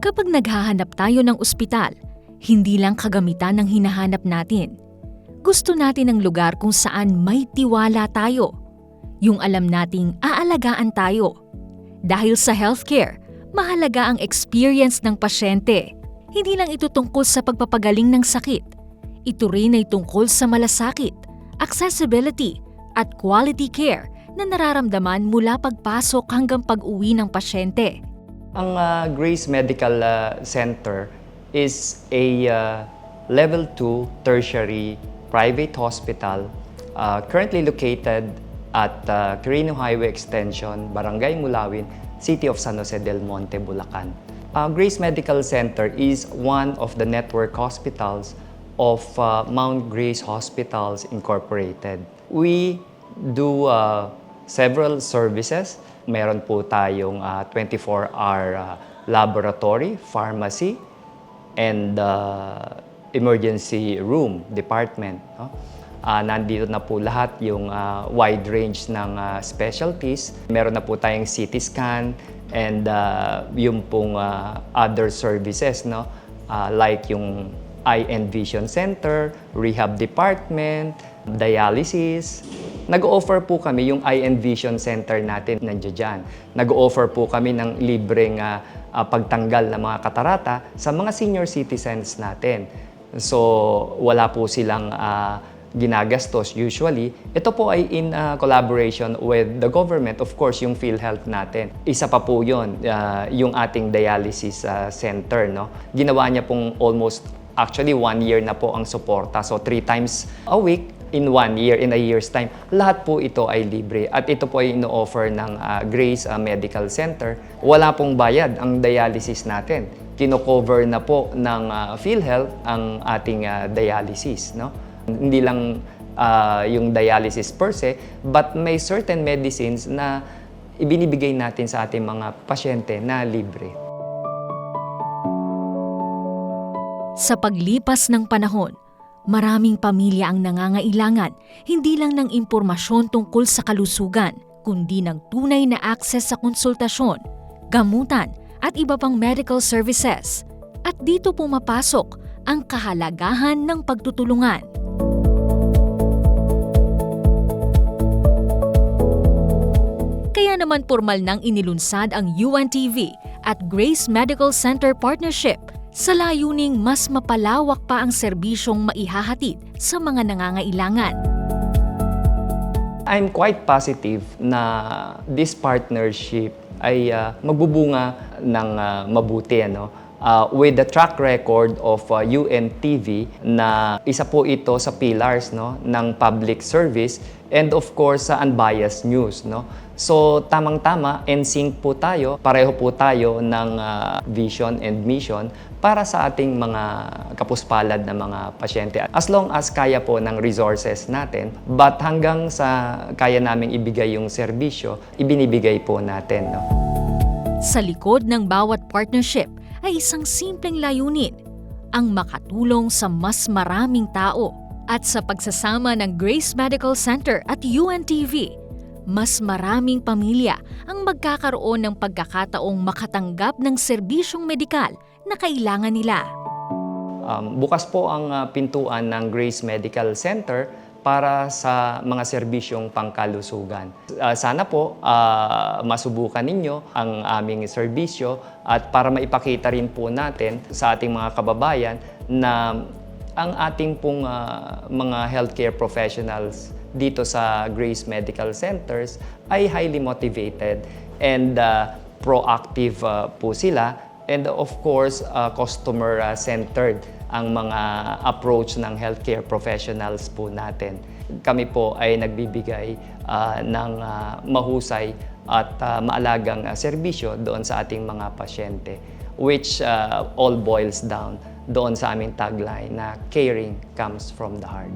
Kapag naghahanap tayo ng ospital, hindi lang kagamitan ang hinahanap natin. Gusto natin ng lugar kung saan may tiwala tayo. Yung alam nating aalagaan tayo. Dahil sa healthcare, mahalaga ang experience ng pasyente. Hindi lang ito tungkol sa pagpapagaling ng sakit. Ito rin ay tungkol sa malasakit, accessibility, at quality care na nararamdaman mula pagpasok hanggang pag-uwi ng pasyente. Ang Grace Medical Center is a Level 2 tertiary private hospital currently located at Quirino Highway Extension, Barangay Mulawin, City of San Jose del Monte, Bulacan. Grace Medical Center is one of the network hospitals of Mount Grace Hospitals Incorporated. We do several services. Meron po tayong 24-hour laboratory, pharmacy, and emergency room department. No? Nandito na po lahat yung wide range ng specialties. Meron na po tayong CT scan and yung pong other services, no? Like yung Eye and Vision Center, Rehab Department, Dialysis. Nag-offer po kami yung Eye and Vision Center natin nandiyan dyan. Nag-offer po kami ng libreng pagtanggal ng mga katarata sa mga senior citizens natin. So wala po silang ginagastos usually. Ito po ay in collaboration with the government, of course, yung PhilHealth natin. Isa pa po yun, yung ating dialysis center. No? Ginawa niya pong actually 1 year na po ang suporta. So 3 times a week, in 1 year, in a year's time, lahat po ito ay libre. At ito po ay ino-offer ng Grace Medical Center. Wala pong bayad ang dialysis natin. Kino-cover na po ng PhilHealth ang ating dialysis. No? Hindi lang yung dialysis per se, but may certain medicines na ibinibigay natin sa ating mga pasyente na libre. Sa paglipas ng panahon, maraming pamilya ang nangangailangan hindi lang ng impormasyon tungkol sa kalusugan, kundi ng tunay na akses sa konsultasyon, gamutan at iba pang medical services. At dito pumapasok ang kahalagahan ng pagtutulungan. Kaya naman pormal nang inilunsad ang UNTV at Grace Medical Center Partnership sa layuning mas mapalawak pa ang serbisyong maihahatid sa mga nangangailangan. I'm quite positive na this partnership ay magbubunga ng mabuti, ano? With the track record of UNTV na isa po ito sa pillars, no, ng public service and of course sa unbiased news. No? So tamang-tama, in sync po tayo, pareho po tayo ng vision and mission para sa ating mga kapuspalad na mga pasyente. As long as kaya po ng resources natin, but hanggang sa kaya naming ibigay yung serbisyo, ibinibigay po natin. No? Sa likod ng bawat partnership ay isang simpleng layunin, ang makatulong sa mas maraming tao. At sa pagsasama ng Grace Medical Center at UNTV, mas maraming pamilya ang magkakaroon ng pagkakataong makatanggap ng serbisyong medikal na kailangan nila. Bukas po ang pintuan ng Grace Medical Center para sa mga serbisyong pangkalusugan. Sana po masubukan ninyo ang aming serbisyo at para maipakita rin po natin sa ating mga kababayan na ang ating pong mga healthcare professionals dito sa Grace Medical Centers ay highly motivated and proactive po sila. And of course, customer-centered ang mga approach ng healthcare professionals po natin. Kami po ay nagbibigay ng mahusay at maalagang serbisyo doon sa ating mga pasyente, which all boils down doon sa aming tagline na caring comes from the heart.